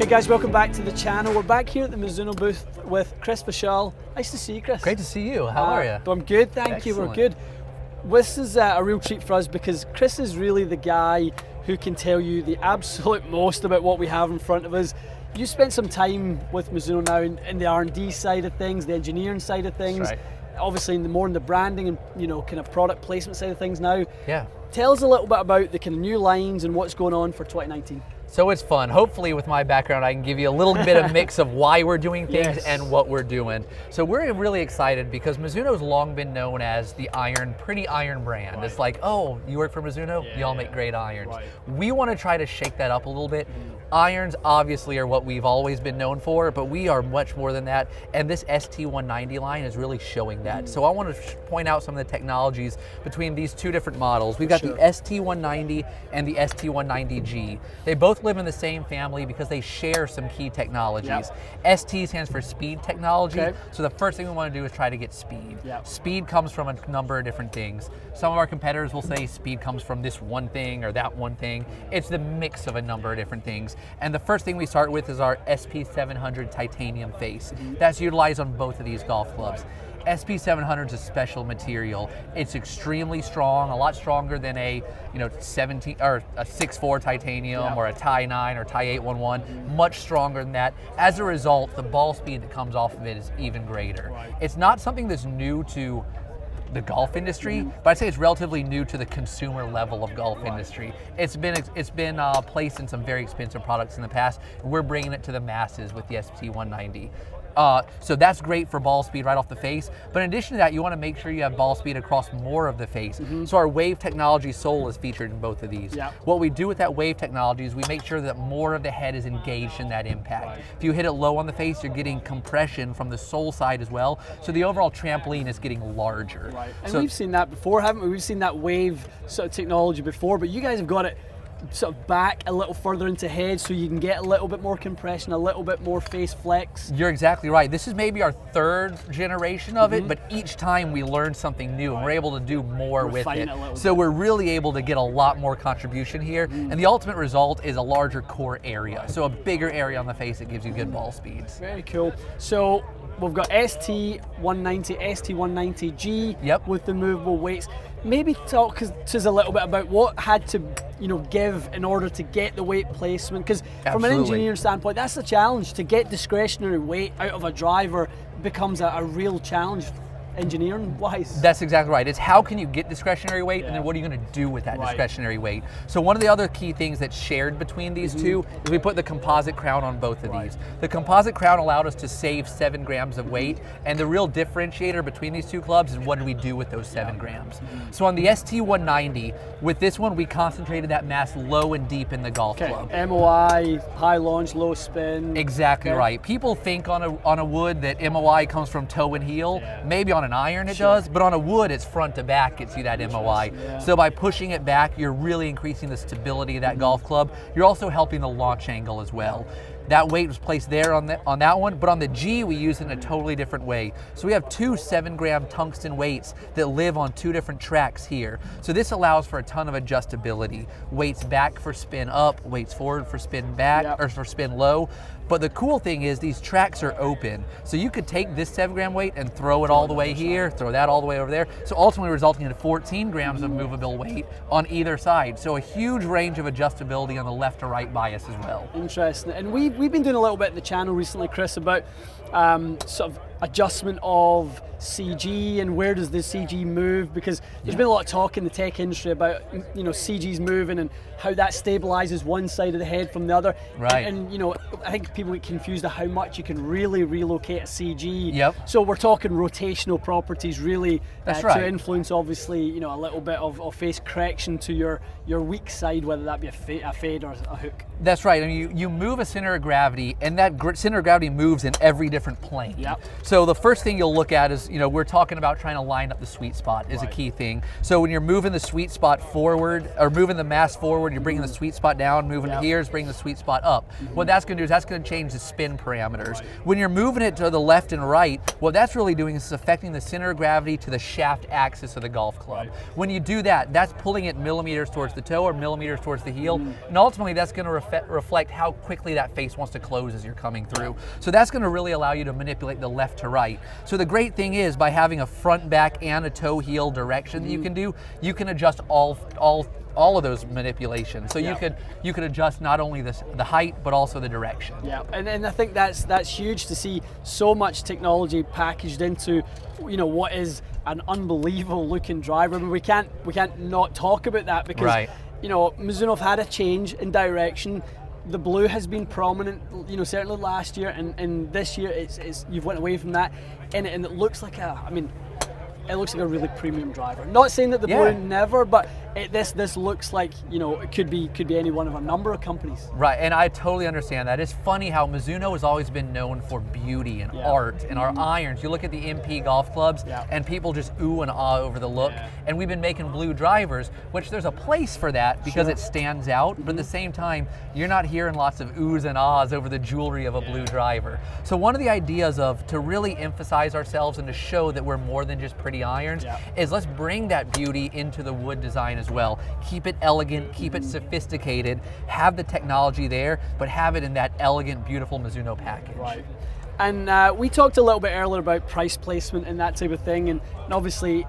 Hey guys, welcome back to the channel. We're back here at the Mizuno booth with Chris Vishal. Nice to see you, Chris. Great to see you. How are you? I'm good, thank you. We're good. This is a real treat for us because Chris is really the guy who can tell you the absolute most about what we have in front of us. You spent some time with Mizuno now in the R&D side of things, the engineering side of things. That's right. Obviously in the branding and kind of product placement side of things now. Yeah. Tell us a little bit about the kind of new lines and what's going on for 2019. So it's fun. Hopefully with my background, I can give you a little bit of mix of why we're doing things and what we're doing. So we're really excited because Mizuno's long been known as the pretty iron brand. Right. It's like, oh, you work for Mizuno? Yeah, y'all make great irons. Right. We want to try to shake that up a little bit. Irons obviously are what we've always been known for, but we are much more than that. And this ST190 line is really showing that. So I want to point out some of the technologies between these two different models. We've got the ST190 and the ST190G. They both live in the same family because they share some key technologies. ST stands for speed technology. Okay. So the first thing we want to do is try to get speed. Speed comes from a number of different things. Some of our competitors will say speed comes from this one thing or that one thing. It's the mix of a number of different things. And the first thing we start with is our SP700 titanium face. That's utilized on both of these golf clubs. SP700 is a special material. It's extremely strong, a lot stronger than a 17 or a 6.4 titanium or a Tie 9 or Tie 811. Much stronger than that. As a result, the ball speed that comes off of it is even greater. It's not something that's new to the golf industry, but I'd say it's relatively new to the consumer level of golf industry. It's been placed in some very expensive products in the past. We're bringing it to the masses with the ST190. So that's great for ball speed right off the face. But in addition to that, you want to make sure you have ball speed across more of the face. So our wave technology sole is featured in both of these. What we do with that wave technology is we make sure that more of the head is engaged in that impact. If you hit it low on the face, you're getting compression from the sole side as well. So the overall trampoline is getting larger. And we've seen that before, haven't we? We've seen that wave sort of technology before, but you guys have got it sort of back a little further into head so you can get a little bit more compression, a little bit more face flex. You're exactly right. This is maybe our third generation of it, but each time we learn something new and we're able to do more with it. So we're really able to get a lot more contribution here. And the ultimate result is a larger core area. So a bigger area on the face that gives you good ball speeds. Very cool. So we've got ST190, ST190G with the movable weights. Maybe talk to us a little bit about what had to give in order to get the weight placement, because from an engineering standpoint, that's the challenge. To get discretionary weight out of a driver becomes a real challenge engineering wise. That's exactly right. It's how can you get discretionary weight and then what are you going to do with that discretionary weight. So one of the other key things that's shared between these two is we put the composite crown on both of these. The composite crown allowed us to save 7 grams of weight, and the real differentiator between these two clubs is what do we do with those 7 grams. So on the ST190, with this one we concentrated that mass low and deep in the golf club. MOI, high launch, low spin. Exactly right. People think on a wood that MOI comes from toe and heel. Maybe on an iron it does, but on a wood it's front to back gets you that MOI. So by pushing it back, you're really increasing the stability of that golf club. You're also helping the launch angle as well. That weight was placed there on that one, but on the G we use it in a totally different way. So we have 2 7-gram tungsten weights that live on 2 different tracks here. So this allows for a ton of adjustability. Weights back for spin up, weights forward for spin back, or for spin low. But the cool thing is these tracks are open. So you could take this 7-gram weight and throw it all the way here, throw that all the way over there. So ultimately resulting in 14 grams of movable weight on either side. So a huge range of adjustability on the left to right bias as well. Interesting. And we've been doing a little bit in the channel recently, Chris, about sort of adjustment of CG and where does the CG move, because there's been a lot of talk in the tech industry about CG's moving and how that stabilizes one side of the head from the other. And I think people get confused at how much you can really relocate a CG. So we're talking rotational properties really to influence obviously a little bit of face correction to your weak side, whether that be a fade or a hook. That's right. I mean, you move a center of gravity, and that center of gravity moves in every different plane. So the first thing you'll look at is, we're talking about trying to line up the sweet spot is a key thing. So when you're moving the sweet spot forward, or moving the mass forward, you're bringing the sweet spot down, moving it here is bringing the sweet spot up. What that's going to do is that's going to change the spin parameters. When you're moving it to the left and right, what that's really doing is affecting the center of gravity to the shaft axis of the golf club. When you do that, that's pulling it millimeters towards the toe or millimeters towards the heel, and ultimately that's going to reflect how quickly that face wants to close as you're coming through. So that's going to really allow you to manipulate the left to right. So the great thing is, by having a front, back, and a toe heel direction that you can do, you can adjust all of those manipulations. So you could adjust not only the height but also the direction. Yeah, and I think that's huge to see so much technology packaged into what is an unbelievable looking driver. I mean, we can't not talk about that because Mizuno have had a change in direction. The blue has been prominent, certainly last year, and this year you've went away from that, and it looks like it looks like a really premium driver. Not saying that the blue never, but this looks like it could be any one of a number of companies. Right, and I totally understand that. It's funny how Mizuno has always been known for beauty and art and our irons. You look at the MP golf clubs, and people just ooh and ah over the look. And we've been making blue drivers, which there's a place for that because it stands out. But at the same time, you're not hearing lots of oohs and ahs over the jewelry of a blue driver. So one of the ideas to really emphasize ourselves and to show that we're more than just pretty irons is let's bring that beauty into the wood design as well. Keep it elegant, keep it sophisticated, have the technology there, but have it in that elegant, beautiful Mizuno package. Right. And we talked a little bit earlier about price placement and that type of thing, and obviously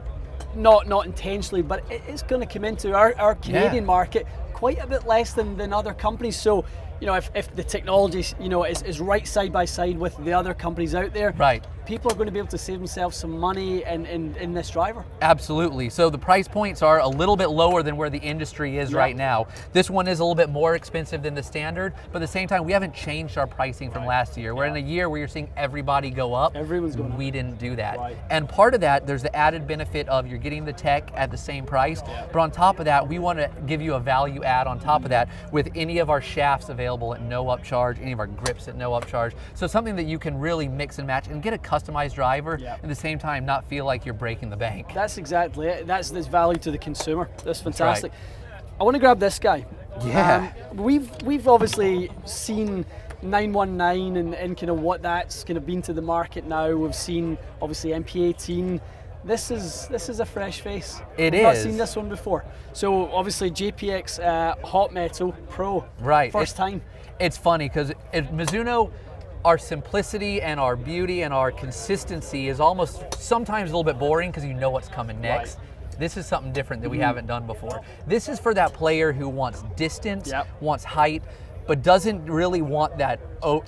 not intentionally, but it's going to come into our Canadian market quite a bit less than other companies. So if the technology is right side by side with the other companies out there, people are going to be able to save themselves some money in this driver. Absolutely. So the price points are a little bit lower than where the industry is right now. This one is a little bit more expensive than the standard, but at the same time, we haven't changed our pricing from last year. We're in a year where you're seeing everybody go up. Everyone's going up. We didn't do that. And part of that, there's the added benefit of you're getting the tech at the same price, but on top of that, we want to give you a value add on top of that with any of our shafts available at no upcharge, any of our grips at no upcharge. So something that you can really mix and match and get a customized driver at the same time not feel like you're breaking the bank. That's exactly it. That's value to the consumer. That's fantastic. I want to grab this guy. We've obviously seen 919 and kind of what that's kind of been to the market now. We've seen obviously MP18. This is a fresh face. I've not seen this one before. So obviously JPX Hot Metal Pro. First time. It's funny because Mizuno, our simplicity and our beauty and our consistency is almost sometimes a little bit boring because you know what's coming next. This is something different that we haven't done before. This is for that player who wants distance, wants height, but doesn't really want that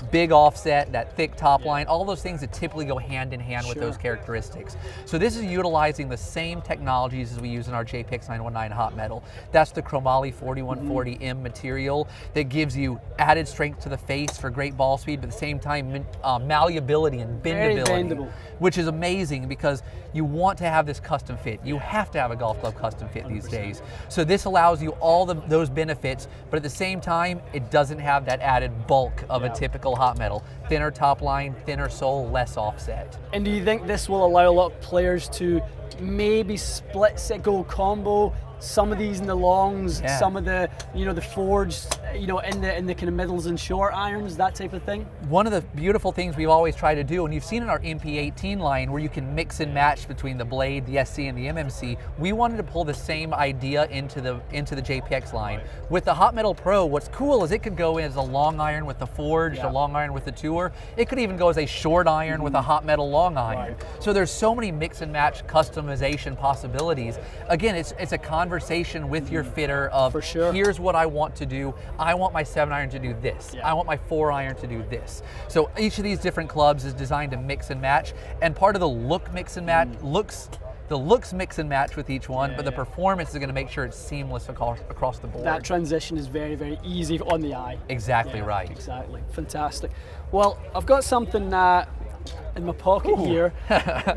big offset, that thick top line, all those things that typically go hand in hand with those characteristics. So this is utilizing the same technologies as we use in our JPX 919 Hot Metal. That's the Chromoly 4140M material that gives you added strength to the face for great ball speed, but at the same time malleability and bendability, which is amazing because you want to have this custom fit. You have to have a golf club custom fit these days. So this allows you all those benefits, but at the same time, it doesn't have that added bulk of a typical Hot Metal. Thinner top line, thinner sole, less offset. And do you think this will allow a lot of players to maybe split set goal combo some of these in the longs, some of the the forged, in the kind of middles and short irons, that type of thing? One of the beautiful things we've always tried to do, and you've seen in our MP18 line where you can mix and match between the Blade, the SC, and the MMC, we wanted to pull the same idea into the JPX line. With the Hot Metal Pro, what's cool is it could go as a long iron with the forged, a long iron with the tour. It could even go as a short iron with a Hot Metal long iron. So there's so many mix and match customization possibilities. Again, it's a conversation with your fitter of here's what I want to do. I want my 7-iron to do this. I want my 4-iron to do this. So each of these different clubs is designed to mix and match, and part of the look mix and match the looks mix and match with each one, but the performance is going to make sure it's seamless across the board. That transition is very, very easy on the eye. Exactly right. Exactly. Fantastic. Well, I've got something in my pocket here.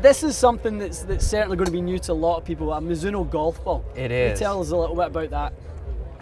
This is something that's certainly going to be new to a lot of people, a Mizuno golf ball. It is. Can you tell us a little bit about that?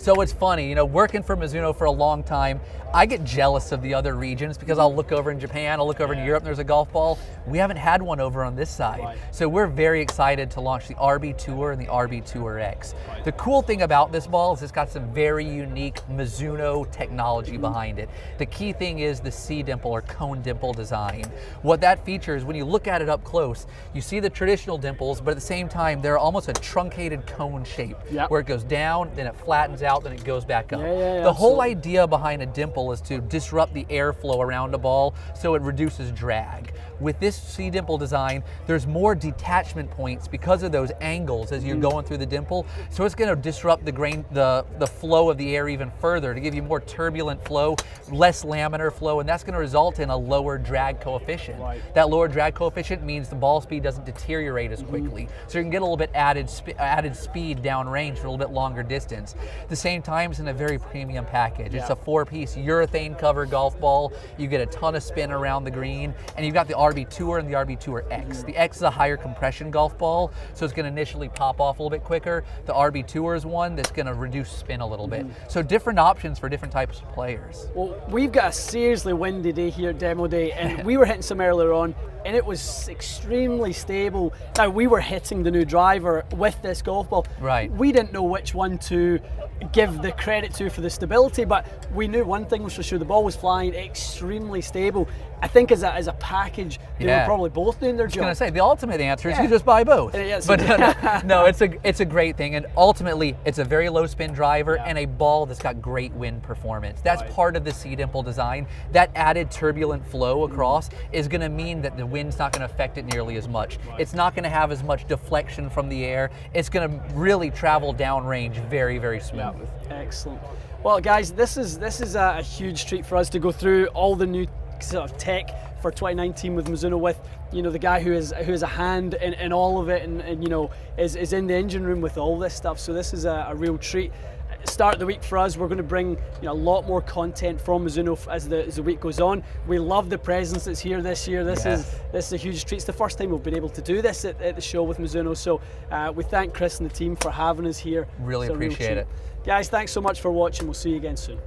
So it's funny, you know, working for Mizuno for a long time, I get jealous of the other regions because I'll look over in Japan, I'll look over in Europe and there's a golf ball. We haven't had one over on this side. Right. So we're very excited to launch the RB Tour and the RB Tour X. Right. The cool thing about this ball is it's got some very unique Mizuno technology behind it. The key thing is the C-dimple or cone dimple design. What that features, when you look at it up close, you see the traditional dimples, but at the same time, they're almost a truncated cone shape, where it goes down, then it flattens out, then it goes back up. The whole idea behind a dimple is to disrupt the airflow around a ball so it reduces drag. With this C-dimple design, there's more detachment points because of those angles as you're going through the dimple, so it's going to disrupt the flow of the air even further to give you more turbulent flow, less laminar flow, and that's going to result in a lower drag coefficient. That lower drag coefficient means the ball speed doesn't deteriorate as quickly, so you can get a little bit added speed downrange for a little bit longer distance. At the same time, it's in a very premium package. It's a 4-piece urethane cover golf ball. You get a ton of spin around the green, and you've got the RB Tour and the RB Tour X. The X is a higher compression golf ball, so it's going to initially pop off a little bit quicker. The RB Tour is one that's going to reduce spin a little bit. So different options for different types of players. Well, we've got a seriously windy day here at Demo Day, and we were hitting some earlier on, and it was extremely stable. Now, we were hitting the new driver with this golf ball. Right. We didn't know which one to give the credit to for the stability, but we knew one thing was for sure, the ball was flying extremely stable. I think as a package, they were probably both doing their job. I was going to say, the ultimate answer is you just buy both. But no, it's a great thing, and ultimately, it's a very low spin driver and a ball that's got great wind performance. That's part of the C-dimple design. That added turbulent flow across is going to mean that the wind's not going to affect it nearly as much. It's not going to have as much deflection from the air. It's going to really travel downrange very, very smooth. Excellent. Well, guys, this is a huge treat for us to go through all the new sort of tech for 2019 with Mizuno, with the guy who is a hand in all of it, and is in the engine room with all this stuff. So this is a real treat. Start of the week for us, we're going to bring a lot more content from Mizuno as the week goes on. We love the presence that's here this year. This is a huge treat. It's the first time we've been able to do this at the show with Mizuno. So we thank Chris and the team for having us here. Really appreciate it. Guys, thanks so much for watching. We'll see you again soon.